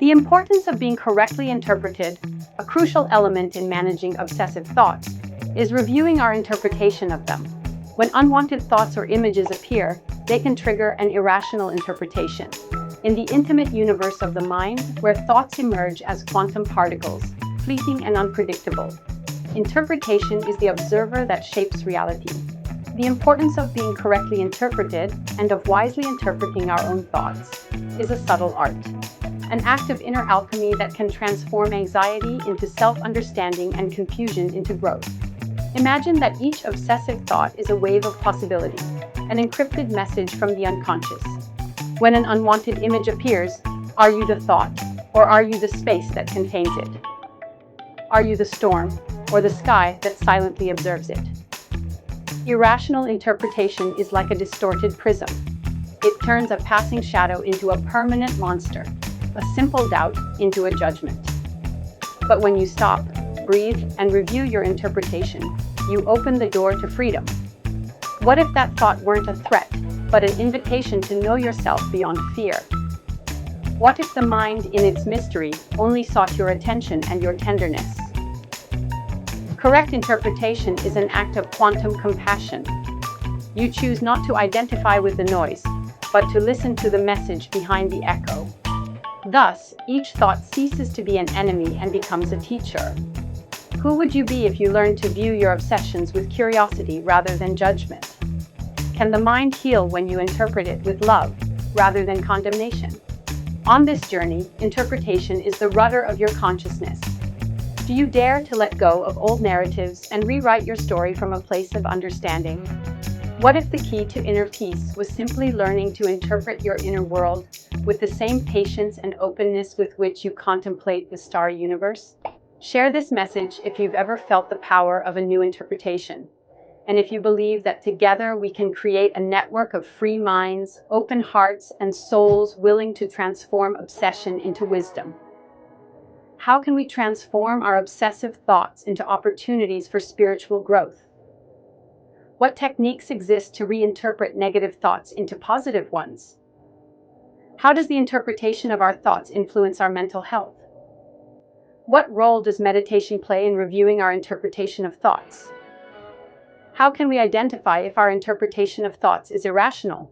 The importance of being correctly interpreted, a crucial element in managing obsessive thoughts, is reviewing our interpretation of them. When unwanted thoughts or images appear, they can trigger an irrational interpretation. In the intimate universe of the mind, where thoughts emerge as quantum particles, fleeting and unpredictable, interpretation is the observer that shapes reality. The importance of being correctly interpreted and of wisely interpreting our own thoughts is a subtle art, an act of inner alchemy that can transform anxiety into self-understanding and confusion into growth. Imagine that each obsessive thought is a wave of possibility, an encrypted message from the unconscious. When an unwanted image appears, are you the thought, or are you the space that contains it? Are you the storm, or the sky that silently observes it? Irrational interpretation is like a distorted prism. It turns a passing shadow into a permanent monster, a simple doubt into a judgment. But when you stop, breathe, and review your interpretation, you open the door to freedom. What if that thought weren't a threat, but an invitation to know yourself beyond fear? What if the mind, in its mystery, only sought your attention and your tenderness? Correct interpretation is an act of quantum compassion. You choose not to identify with the noise, but to listen to the message behind the echo. Thus, each thought ceases to be an enemy and becomes a teacher. Who would you be if you learned to view your obsessions with curiosity rather than judgment? Can the mind heal when you interpret it with love rather than condemnation? On this journey, interpretation is the rudder of your consciousness. Do you dare to let go of old narratives and rewrite your story from a place of understanding? What if the key to inner peace was simply learning to interpret your inner world with the same patience and openness with which you contemplate the starry universe? Share this message if you've ever felt the power of a new interpretation, and if you believe that together we can create a network of free minds, open hearts, and souls willing to transform obsession into wisdom. How can we transform our obsessive thoughts into opportunities for spiritual growth? What techniques exist to reinterpret negative thoughts into positive ones? How does the interpretation of our thoughts influence our mental health? What role does meditation play in reviewing our interpretation of thoughts? How can we identify if our interpretation of thoughts is irrational?